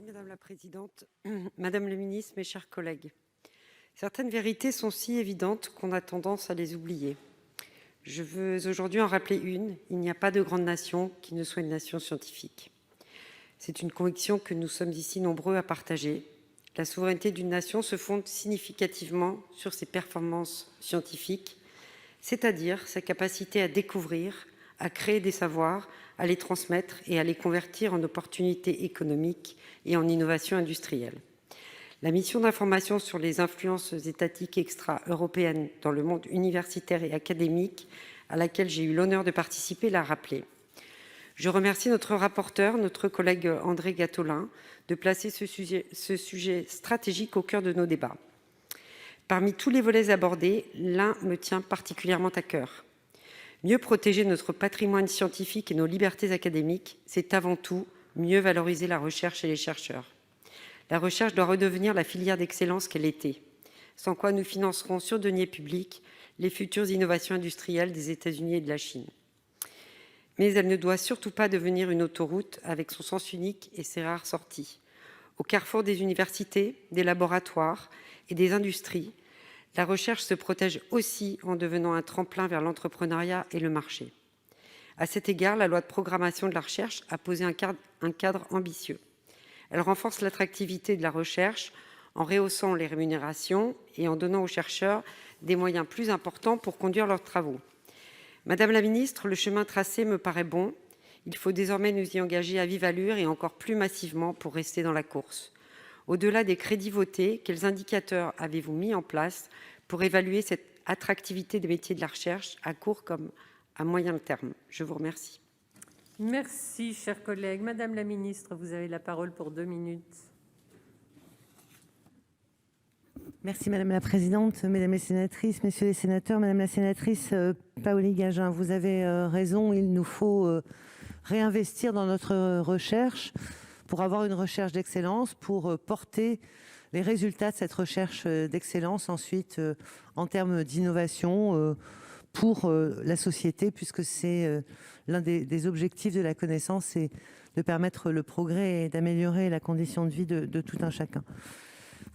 Merci Madame la Présidente. Madame la Ministre, mes chers collègues, certaines vérités sont si évidentes qu'on a tendance à les oublier. Je veux aujourd'hui en rappeler une. Il n'y a pas de grande nation qui ne soit une nation scientifique. C'est une conviction que nous sommes ici nombreux à partager. La souveraineté d'une nation se fonde significativement sur ses performances scientifiques, c'est-à-dire sa capacité à découvrir, à créer des savoirs, à les transmettre et à les convertir en opportunités économiques et en innovation industrielle. La mission d'information sur les influences étatiques extra-européennes dans le monde universitaire et académique, à laquelle j'ai eu l'honneur de participer, l'a rappelé. Je remercie notre rapporteur, notre collègue André Gattolin, de placer ce sujet stratégique au cœur de nos débats. Parmi tous les volets abordés, l'un me tient particulièrement à cœur. Mieux protéger notre patrimoine scientifique et nos libertés académiques, c'est avant tout mieux valoriser la recherche et les chercheurs. La recherche doit redevenir la filière d'excellence qu'elle était, sans quoi nous financerons sur deniers publics les futures innovations industrielles des États-Unis et de la Chine. Mais elle ne doit surtout pas devenir une autoroute avec son sens unique et ses rares sorties. Au carrefour des universités, des laboratoires et des industries, la recherche se protège aussi en devenant un tremplin vers l'entrepreneuriat et le marché. À cet égard, la loi de programmation de la recherche a posé un cadre ambitieux. Elle renforce l'attractivité de la recherche en rehaussant les rémunérations et en donnant aux chercheurs des moyens plus importants pour conduire leurs travaux. Madame la ministre, le chemin tracé me paraît bon. Il faut désormais nous y engager à vive allure et encore plus massivement pour rester dans la course. Au-delà des crédits votés, quels indicateurs avez-vous mis en place pour évaluer cette attractivité des métiers de la recherche à court comme à moyen terme? Je vous remercie. Merci, cher collègue. Madame la ministre, vous avez la parole pour 2 minutes. Merci Madame la Présidente, Mesdames les sénatrices, Messieurs les sénateurs. Madame la sénatrice Paoli-Gagin, vous avez raison, il nous faut réinvestir dans notre recherche pour avoir une recherche d'excellence, pour porter les résultats de cette recherche d'excellence ensuite en termes d'innovation pour la société, puisque c'est l'un des objectifs de la connaissance, c'est de permettre le progrès et d'améliorer la condition de vie de tout un chacun.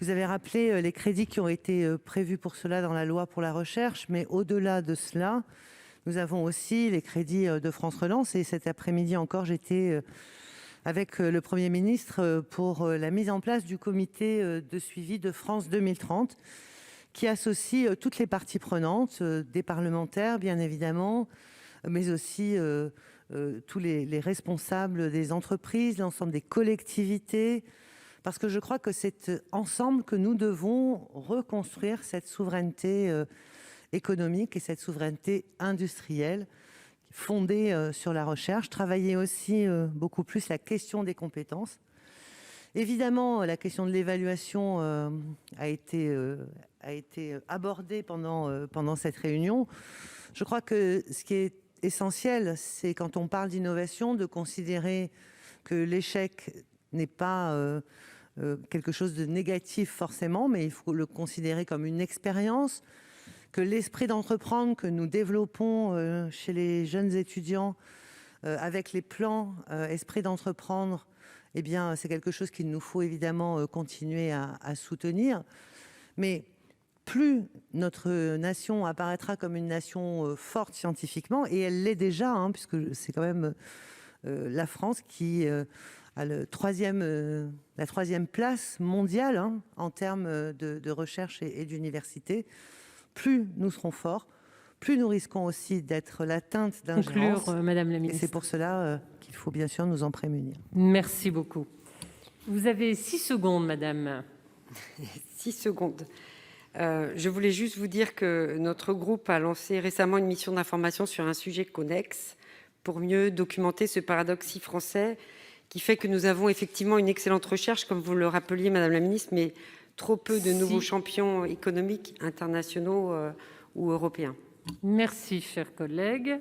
Vous avez rappelé les crédits qui ont été prévus pour cela dans la loi pour la recherche, mais au-delà de cela, nous avons aussi les crédits de France Relance. Et cet après-midi encore, j'étais avec le Premier ministre pour la mise en place du comité de suivi de France 2030, qui associe toutes les parties prenantes, des parlementaires bien évidemment, mais aussi tous les responsables des entreprises, l'ensemble des collectivités, parce que je crois que c'est ensemble que nous devons reconstruire cette souveraineté économique et cette souveraineté industrielle fondée sur la recherche, travailler aussi beaucoup plus la question des compétences. Évidemment, la question de l'évaluation a été abordée pendant cette réunion. Je crois que ce qui est essentiel, c'est quand on parle d'innovation, de considérer que l'échec n'est pas quelque chose de négatif forcément, mais il faut le considérer comme une expérience, que l'esprit d'entreprendre que nous développons chez les jeunes étudiants avec les plans esprit d'entreprendre, eh bien, c'est quelque chose qu'il nous faut évidemment continuer à soutenir. Mais plus notre nation apparaîtra comme une nation forte scientifiquement, et elle l'est déjà, hein, puisque c'est quand même la France qui a la troisième place mondiale hein, en termes de recherche et d'université. Plus nous serons forts, plus nous risquons aussi d'être l'atteinte d'ingérence. Conclure, Madame la ministre. Et c'est pour cela qu'il faut bien sûr nous en prémunir. Merci beaucoup. Vous avez 6 secondes, Madame. 6 secondes. Je voulais juste vous dire que notre groupe a lancé récemment une mission d'information sur un sujet connexe pour mieux documenter ce paradoxe si français qui fait que nous avons effectivement une excellente recherche, comme vous le rappeliez, Madame la Ministre, mais trop peu de nouveaux champions économiques internationaux ou européens. Merci, cher collègue.